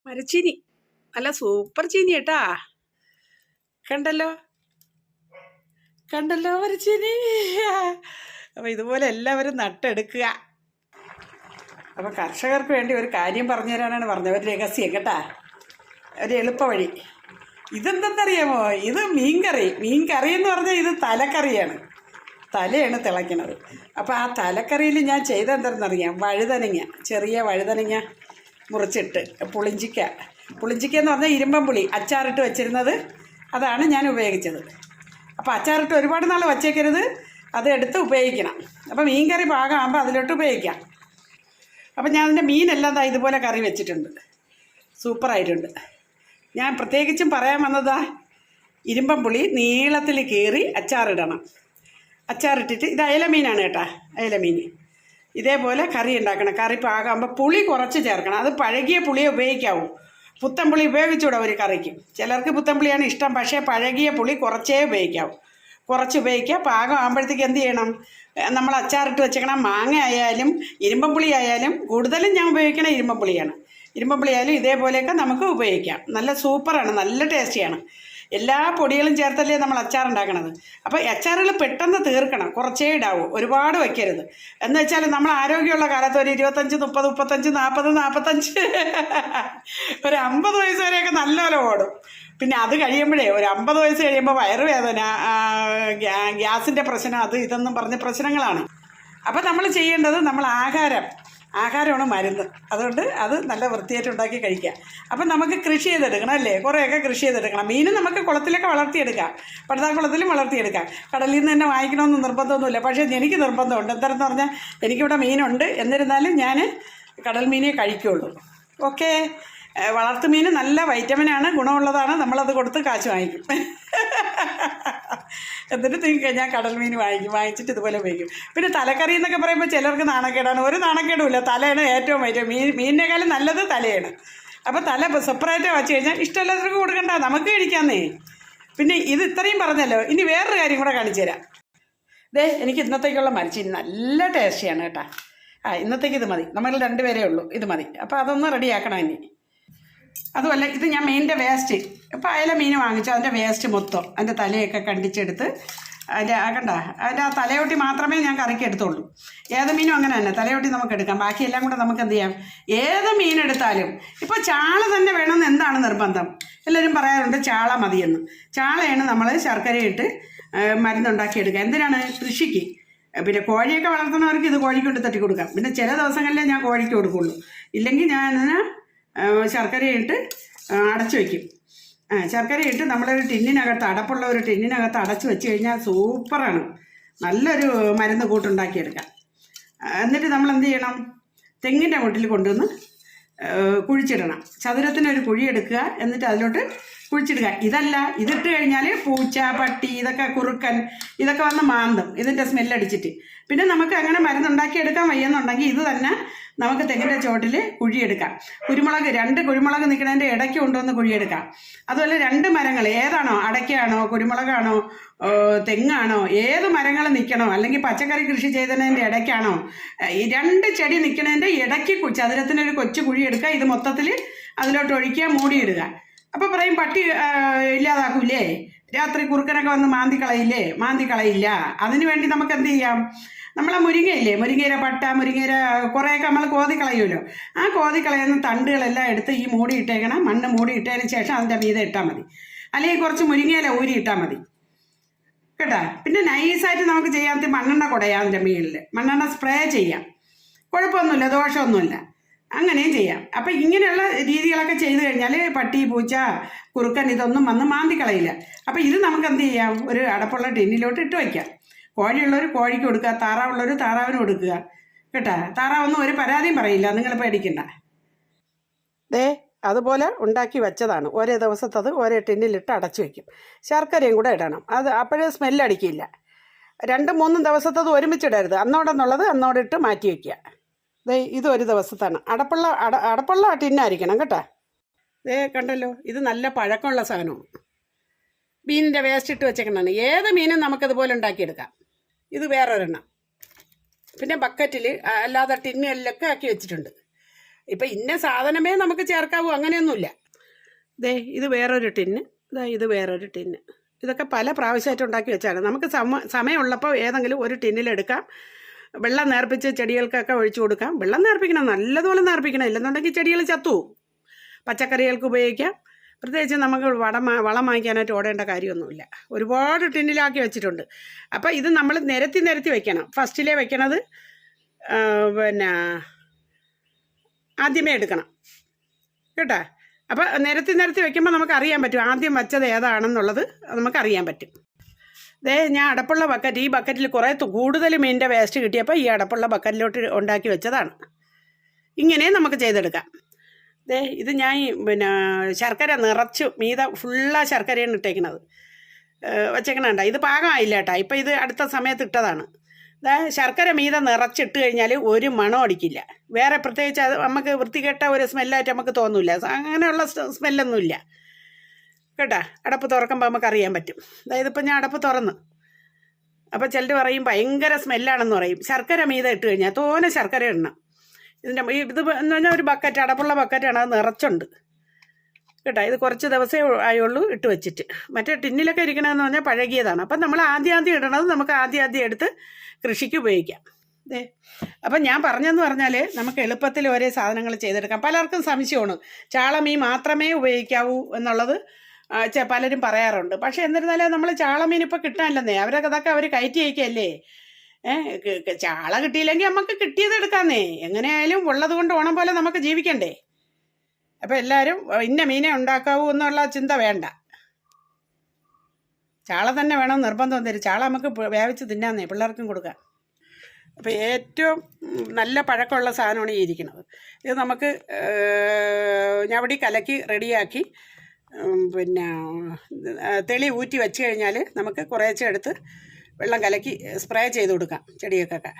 മരച്ചീനി നല്ല സൂപ്പർ ചീനി കേട്ടാ. കണ്ടല്ലോ കണ്ടല്ലോ മരച്ചീനി. അപ്പോൾ ഇതുപോലെ എല്ലാവരും നട്ടെടുക്കുക. അപ്പോൾ കർഷകർക്ക് വേണ്ടി ഒരു കാര്യം പറഞ്ഞു തരാനാണ് പറഞ്ഞത്, ഒരു രഹസ്യം കേട്ടാ, ഒരു എളുപ്പ വഴി. ഇതെന്തെന്നറിയാമോ? ഇത് മീൻകറി എന്ന് പറഞ്ഞാൽ ഇത് തലക്കറിയാണ്, തലയാണ് തിളയ്ക്കണത്. അപ്പോൾ ആ തലക്കറിയിൽ ഞാൻ ചെയ്തെന്തെന്നറിയാം, വഴുതനങ്ങ, ചെറിയ വഴുതനങ്ങ മുറിച്ചിട്ട് പുളിഞ്ചിക്ക എന്ന് പറഞ്ഞാൽ ഇരുമ്പം പുളി അച്ചാറിട്ട് വെച്ചിരുന്നത്, അതാണ് ഞാൻ ഉപയോഗിച്ചത്. അപ്പോൾ അച്ചാറിട്ട് ഒരുപാട് നാൾ വച്ചേക്കരുത്, അത് എടുത്ത് ഉപയോഗിക്കണം. അപ്പോൾ മീൻ കറി പാകമാകുമ്പോൾ അതിലോട്ട് ഉപയോഗിക്കാം. അപ്പോൾ ഞാൻ അതിൻ്റെ മീനെല്ലാം ഇതുപോലെ കറി വെച്ചിട്ടുണ്ട്, സൂപ്പറായിട്ടുണ്ട്. ഞാൻ പ്രത്യേകിച്ചും പറയാൻ വന്നതാ, ഇരുമ്പം പുളി നീളത്തിൽ കീറി അച്ചാറിടണം. അച്ചാറിട്ടിട്ട് ഇത് അയല മീനാണ് കേട്ടാ, അയല മീൻ. ഇതേപോലെ കറി ഉണ്ടാക്കണം. കറി പാകാകുമ്പോൾ പുളി കുറച്ച് ചേർക്കണം. അത് പഴകിയ പുളിയെ ഉപയോഗിക്കാവൂ, പുത്തൻ പുളി ഉപയോഗിച്ചുകൂടാ ഒരു കറിക്ക്. ചിലർക്ക് പുത്തൻ പുളിയാണ് ഇഷ്ടം, പക്ഷേ പഴകിയ പുളി കുറച്ചേ ഉപയോഗിക്കാവൂ. കുറച്ച് ഉപയോഗിക്കുക. പാകം ആകുമ്പോഴത്തേക്ക് എന്ത് ചെയ്യണം, നമ്മൾ അച്ചാറിട്ട് വെച്ചേക്കണം. മാങ്ങ ആയാലും ഇരുമ്പം പുളി ആയാലും, കൂടുതലും ഞാൻ ഉപയോഗിക്കണ ഇരുമ്പം പുളിയാണ്. ഇരുമ്പം പുളി ആയാലും ഇതേപോലെയൊക്കെ നമുക്ക് ഉപയോഗിക്കാം. നല്ല സൂപ്പറാണ്, നല്ല ടേസ്റ്റിയാണ്. എല്ലാ പൊടികളും ചേർത്തല്ലേ നമ്മൾ അച്ചാറുണ്ടാക്കണത്. അപ്പോൾ അച്ചാറുകൾ പെട്ടെന്ന് തീർക്കണം, കുറച്ചേ ഇടാവൂ, ഒരുപാട് വയ്ക്കരുത്. എന്ന് വെച്ചാൽ നമ്മൾ ആരോഗ്യമുള്ള കാലത്ത് ഒരു 25, 30, 35, 40, 45 ഒരു 50 വയസ്സ് വരെയൊക്കെ നല്ലപോലെ ഓടും. പിന്നെ അത് കഴിയുമ്പോഴേ ഒരു 50 വയസ്സ് കഴിയുമ്പോൾ വയറുവേദന, ഗ്യാസിൻ്റെ പ്രശ്നം, അത് ഇതെന്നും പറഞ്ഞ പ്രശ്നങ്ങളാണ്. അപ്പോൾ നമ്മൾ ചെയ്യേണ്ടത്, നമ്മൾ ആഹാരമാണ് മരുന്ന്. അതുകൊണ്ട് അത് നല്ല വൃത്തിയായിട്ട് ഉണ്ടാക്കി കഴിക്കുക. അപ്പം നമുക്ക് കൃഷി ചെയ്തെടുക്കണം അല്ലേ, കുറേയൊക്കെ കൃഷി ചെയ്തെടുക്കണം. മീൻ നമുക്ക് കുളത്തിലൊക്കെ വളർത്തിയെടുക്കാം, പടുതാക്കുളത്തിലും വളർത്തിയെടുക്കാം. കടലിൽ നിന്ന് തന്നെ വാങ്ങിക്കണമെന്ന് നിർബന്ധമൊന്നുമില്ല. പക്ഷേ എനിക്ക് നിർബന്ധമുണ്ട്. എന്താണെന്ന് പറഞ്ഞാൽ എനിക്കിവിടെ മീനുണ്ട്, എന്നിരുന്നാലും ഞാൻ കടൽ മീനേ കഴിക്കുകയുള്ളൂ. ഓക്കെ, വളർത്തു മീൻ നല്ല വൈറ്റമിനാണ്, ഗുണമുള്ളതാണ്. നമ്മളത് കൊടുത്ത് കാശ് വാങ്ങിക്കും. എന്നിട്ട് ഞാൻ കടൽ മീൻ വാങ്ങിച്ചിട്ട് ഇതുപോലെ ഉപയോഗിക്കും. പിന്നെ തലക്കറി എന്നൊക്കെ പറയുമ്പോൾ ചിലർക്ക് നാണക്കേടാണ്. ഒരു നാണക്കേടുമില്ല, തലയാണ് ഏറ്റവും വൈറ്റമിൻ. മീനിനേക്കാളും നല്ലത് തലയാണ്. അപ്പോൾ തല സെപ്പറേറ്റ് വച്ച് കഴിഞ്ഞാൽ ഇഷ്ടമുള്ളവർക്ക് കൊടുക്കണ്ട, നമുക്ക് കഴിക്കാമെന്നേ. പിന്നെ ഇത് ഇത്രയും പറഞ്ഞല്ലോ, ഇനി വേറൊരു കാര്യം കൂടെ കാണിച്ചു തരാം. എനിക്ക് ഇന്നത്തേക്കുള്ള മരച്ചീനി നല്ല ടേസ്റ്റിയാണ് കേട്ടോ. ഇന്നത്തേക്ക് ഇത് മതി, നമ്മൾ 2 പേരേ ഉള്ളൂ, ഇത് മതി. അപ്പോൾ അതൊന്ന് റെഡിയാക്കണം ഇനി. അതുമല്ല, ഇത് ഞാൻ മീനിൻ്റെ വേസ്റ്റ്, ഇപ്പോൾ അയല മീൻ വാങ്ങിച്ചു, അതിൻ്റെ വേസ്റ്റ് മൊത്തം, അതിൻ്റെ തലയൊക്കെ കണ്ടിച്ചെടുത്ത്, അതിൻ്റെ അതിൻ്റെ ആ തലയൊട്ടി മാത്രമേ ഞാൻ കറിക്ക് എടുത്തുള്ളൂ. ഏത് മീനും അങ്ങനെ തന്നെ തലയൊട്ടി നമുക്ക് എടുക്കാം, ബാക്കിയെല്ലാം കൂടെ നമുക്ക് എന്ത് ചെയ്യാം. ഏത് മീനെടുത്താലും ഇപ്പോൾ ചാള തന്നെ വേണമെന്ന് എന്താണ് നിർബന്ധം? എല്ലാവരും പറയാറുണ്ട് ചാള മതിയെന്ന്. ചാളയാണ് നമ്മൾ ശർക്കരയിട്ട് മരുന്നുണ്ടാക്കിയെടുക്കുക. എന്തിനാണ്? കൃഷിക്ക്. പിന്നെ കോഴിയൊക്കെ വളർത്തുന്നവർക്ക് ഇത് കോഴിക്ക് കൊണ്ട് തട്ടി കൊടുക്കാം. പിന്നെ ചില ദിവസങ്ങളിലേ ഞാൻ കോഴിക്ക് കൊടുക്കുള്ളൂ, ഇല്ലെങ്കിൽ ഞാൻ അതിന് ശർക്കരയിട്ട് അടച്ചു വയ്ക്കും. ശർക്കരയിട്ട് നമ്മളൊരു ടിന്നിനകത്ത്, അടപ്പുള്ള ഒരു ടിന്നിനകത്ത് അടച്ചു വെച്ച് കഴിഞ്ഞാൽ സൂപ്പറാണ്, നല്ലൊരു മരുന്ന് കൂട്ടുണ്ടാക്കിയെടുക്കാം. എന്നിട്ട് നമ്മൾ എന്ത് ചെയ്യണം, തെങ്ങിൻ്റെ മുട്ടിൽ കൊണ്ടുവന്ന് കുഴിച്ചിടണം. ചതുരത്തിനൊരു കുഴിയെടുക്കുക, എന്നിട്ട് അതിലോട്ട് കുഴിച്ചിടുക. ഇതിട്ട് കഴിഞ്ഞാൽ പൂച്ച, പട്ടി, ഇതൊക്കെ കുറുക്കൻ, ഇതൊക്കെ വന്ന് മാന്തും ഇതിൻ്റെ സ്മെല്ലടിച്ചിട്ട്. പിന്നെ നമുക്ക് അങ്ങനെ മരുന്നുണ്ടാക്കിയെടുക്കാൻ വയ്യെന്നുണ്ടെങ്കിൽ ഇത് തന്നെ നമുക്ക് തെങ്ങിൻ്റെ ചോട്ടിൽ കുഴിയെടുക്കാം. 2 കുരുമുളക് നിൽക്കുന്നതിൻ്റെ ഇടയ്ക്ക് കൊണ്ടുവന്ന് കുഴിയെടുക്കാം. അതുപോലെ 2 മരങ്ങൾ ഏതാണോ, അടയ്ക്കാണോ, കുരുമുളകാണോ, തെങ്ങാണോ, ഏത് മരങ്ങൾ നിൽക്കണോ, അല്ലെങ്കിൽ പച്ചക്കറി കൃഷി ചെയ്തതിൻ്റെ ഇടയ്ക്കാണോ, ഈ 2 ചെടി നിൽക്കുന്നതിൻ്റെ ഇടയ്ക്ക് ചതുരത്തിനൊരു കൊച്ചു കുഴിയെടുക്കുക. ഇത് മൊത്തത്തിൽ അതിലോട്ട് ഒഴിക്കുക, മൂടിയിടുക. അപ്പോൾ പറയും പട്ടി ഇല്ലാതാക്കൂലേ, രാത്രി കുറുക്കനൊക്കെ വന്ന് മാന്തി കളയില്ല. അതിനു വേണ്ടി നമുക്ക് എന്ത് ചെയ്യാം, നമ്മളെ മുരിങ്ങയില്ലേ, മുരിങ്ങയില പട്ട, മുരിങ്ങയില കുറേയൊക്കെ നമ്മൾ കോതി കളയുമല്ലോ. ആ കോതി കളയുന്ന തണ്ടുകളെല്ലാം എടുത്ത് ഈ മൂടി ഇട്ടേക്കണം. മണ്ണ് മൂടി ഇട്ടതിന് ശേഷം അതിൻ്റെ മീതെ ഇട്ടാൽ മതി, അല്ലെങ്കിൽ കുറച്ച് മുരിങ്ങയില ഊരി ഇട്ടാൽ മതി കേട്ടോ. പിന്നെ നൈസായിട്ട് നമുക്ക് ചെയ്യാൻ മണ്ണെണ്ണ കുടയാം, അതിൻ്റെ മീനിൽ മണ്ണെണ്ണ സ്പ്രേ ചെയ്യാം, കുഴപ്പമൊന്നുമില്ല, ദോഷമൊന്നുമില്ല, അങ്ങനെയും ചെയ്യാം. അപ്പം ഇങ്ങനെയുള്ള രീതികളൊക്കെ ചെയ്ത് കഴിഞ്ഞാൽ പട്ടി, പൂച്ച, കുറുക്കൻ ഇതൊന്നും വന്ന് മാന്തി കളയില്ല. അപ്പം ഇത് നമുക്ക് എന്ത് ചെയ്യാം, ഒരു അടപ്പുള്ള ടിന്നിലോട്ട് ഇട്ട് വയ്ക്കാം. കോഴിയുള്ളവർ കോഴിക്ക് കൊടുക്കുക, താറാവുള്ളവർ താറാവിന് കൊടുക്കുക കേട്ടോ. താറാവൊന്നും ഒരു പരാതിയും പറയില്ല, നിങ്ങൾ പേടിക്കണ്ട. അതുപോലെ ഉണ്ടാക്കി വെച്ചതാണ്. ഒരേ ദിവസത്തത് ഒരേ ടിന്നിലിട്ട് അടച്ചു വയ്ക്കും. ശർക്കരയും കൂടെ ഇടണം, അത് അപ്പോഴേ സ്മെല്ലടിക്കില്ല. 2-3 ദിവസത്തത് ഒരുമിച്ചിടരുത്, അന്നോടെന്നുള്ളത് അന്നോടിട്ട് മാറ്റി വയ്ക്കുക. ഇത് ഒരു ദിവസത്താണ്. അടപ്പുള്ള ടിന്നായിരിക്കണം കേട്ടോ. കണ്ടല്ലോ, ഇത് നല്ല പഴക്കമുള്ള സാധനമാണ്. മീനിൻ്റെ വേസ്റ്റ് ഇട്ട് വെച്ചേക്കണതാണ്. ഏത് മീനും നമുക്കതുപോലെ ഉണ്ടാക്കിയെടുക്കാം. ഇത് വേറൊരെണ്ണം. പിന്നെ ബക്കറ്റിൽ അല്ലാതെ ടിന്നുകളിലൊക്കെ ആക്കി വെച്ചിട്ടുണ്ട്. ഇപ്പം ഇന്ന സാധനമേ നമുക്ക് ചേർക്കാവൂ അങ്ങനെയൊന്നുമില്ല. ഇത് വേറൊരു ടിന്ന്, ഇത് വേറൊരു ടിന്ന്. ഇതൊക്കെ പല പ്രാവശ്യമായിട്ട് ഉണ്ടാക്കി വെച്ചാണ്. നമുക്ക് സമയമുള്ളപ്പോൾ ഏതെങ്കിലും ഒരു ടിന്നിലെടുക്കാം. വെള്ളം നേർപ്പിച്ച് ചെടികൾക്കൊക്കെ ഒഴിച്ചു കൊടുക്കാം. വെള്ളം നേർപ്പിക്കണം, നല്ലതുപോലെ നേർപ്പിക്കണം, ഇല്ലെന്നുണ്ടെങ്കിൽ ചെടികൾ ചത്തുപോകും. പച്ചക്കറികൾക്ക് ഉപയോഗിക്കാം. പ്രത്യേകിച്ച് നമുക്ക് വളം വാങ്ങിക്കാനായിട്ട് ഓടേണ്ട കാര്യമൊന്നുമില്ല. ഒരുപാട് ടിന്നിലാക്കി വെച്ചിട്ടുണ്ട്. അപ്പോൾ ഇത് നമ്മൾ നിരത്തി വെക്കണം. ഫസ്റ്റിലേ വെക്കണത് പിന്നെ ആദ്യമേ എടുക്കണം കേട്ടോ. അപ്പോൾ നിരത്തി വെക്കുമ്പോൾ നമുക്ക് അറിയാൻ പറ്റും ആദ്യം വെച്ചത് ഏതാണെന്നുള്ളത് നമുക്കറിയാൻ പറ്റും. ഞാൻ അടപ്പുള്ള ബക്കറ്റ്, ഈ ബക്കറ്റിൽ കുറേ കൂടുതൽ മീനിൻ്റെ വേസ്റ്റ് കിട്ടിയപ്പോൾ ഈ അടപ്പുള്ള ബക്കറ്റിലോട്ട് ഉണ്ടാക്കി വെച്ചതാണ്. ഇങ്ങനെ നമുക്ക് ചെയ്തെടുക്കാം. ഇത് ഞാൻ പിന്നെ ശർക്കര നിറച്ച് ഫുള്ളാ ശർക്കരയാണ് ഇട്ടേക്കുന്നത് വെച്ചേക്കണണ്ട. ഇത് പാകമായില്ല കേട്ടോ. ഇപ്പം ഇത് അടുത്ത സമയത്ത് ഇട്ടതാണ്. ശർക്കര നിറച്ചിട്ട് കഴിഞ്ഞാൽ ഒരു മണം അടിക്കില്ല. വേറെ പ്രത്യേകിച്ച് അത് നമുക്ക് വൃത്തികെട്ട ഒരു സ്മെല്ലായിട്ട് നമുക്ക് തോന്നില്ല. അങ്ങനെയുള്ള സ്മെല്ലൊന്നുമില്ല കേട്ടോ. അടപ്പ് തുറക്കുമ്പോൾ നമുക്ക് അറിയാൻ പറ്റും. ഇപ്പം ഞാൻ അടപ്പ് തുറന്ന്, അപ്പോൾ ചിലർ പറയും ഭയങ്കര സ്മെല്ലാണെന്ന് പറയും. ശർക്കര ഇട്ട് കഴിഞ്ഞാൽ തോനെ ശർക്കര ഇടണം. ഇത് എന്ന് പറഞ്ഞാൽ ഒരു ബക്കറ്റ്, അടപ്പുള്ള ബക്കറ്റാണ്, അത് നിറച്ചുണ്ട് കേട്ടോ. ഇത് കുറച്ച് ദിവസമേ ആയുള്ളൂ ഇട്ട് വെച്ചിട്ട്. മറ്റേ ടിന്നിലൊക്കെ ഇരിക്കണമെന്ന് പറഞ്ഞാൽ പഴകിയതാണ്. അപ്പം നമ്മൾ ആദ്യം ഇടണത് നമുക്ക് ആദ്യം എടുത്ത് കൃഷിക്ക് ഉപയോഗിക്കാം. അപ്പം ഞാൻ പറഞ്ഞതെന്ന് പറഞ്ഞാൽ നമുക്ക് എളുപ്പത്തിൽ ഒരേ സാധനങ്ങൾ ചെയ്തെടുക്കാം. പലർക്കും സംശയമാണ് ചാളമീൻ മാത്രമേ ഉപയോഗിക്കാവൂ എന്നുള്ളത് പലരും പറയാറുണ്ട്. പക്ഷേ എന്നിരുന്നാലും നമ്മൾ ചാളമീൻ ഇപ്പോൾ കിട്ടാനില്ലെന്നേ. അതൊക്കെ അവർ കയറ്റി അയക്കല്ലേ. ചാള കിട്ടിയില്ലെങ്കിൽ നമുക്ക് കിട്ടിയത് എടുക്കാന്നേ. എങ്ങനെയായാലും ഉള്ളത് കൊണ്ട് ഓണം പോലെ നമുക്ക് ജീവിക്കണ്ടേ. അപ്പം എല്ലാവരും ഇന്ന മീനെ ഉണ്ടാക്കാവൂ എന്നുള്ള ചിന്ത വേണ്ട. ചാള തന്നെ വേണം നിർബന്ധം തരും. ചാള നമുക്ക് വേവിച്ച് തിന്നാന്നേ, പിള്ളേർക്കും കൊടുക്കാം. അപ്പോൾ ഏറ്റവും നല്ല പഴക്കമുള്ള സാധനമാണ് ഈ ഇരിക്കുന്നത്. ഇത് നമുക്ക് ഞവടി കലക്കി റെഡിയാക്കി പിന്നെ തെളി ഊറ്റി വെച്ച് കഴിഞ്ഞാൽ നമുക്ക് കുറേശ്ശെ എടുത്ത് വെള്ളം കലക്കി സ്പ്രേ ചെയ്ത് കൊടുക്കാം ചെടികൾക്കൊക്കെ.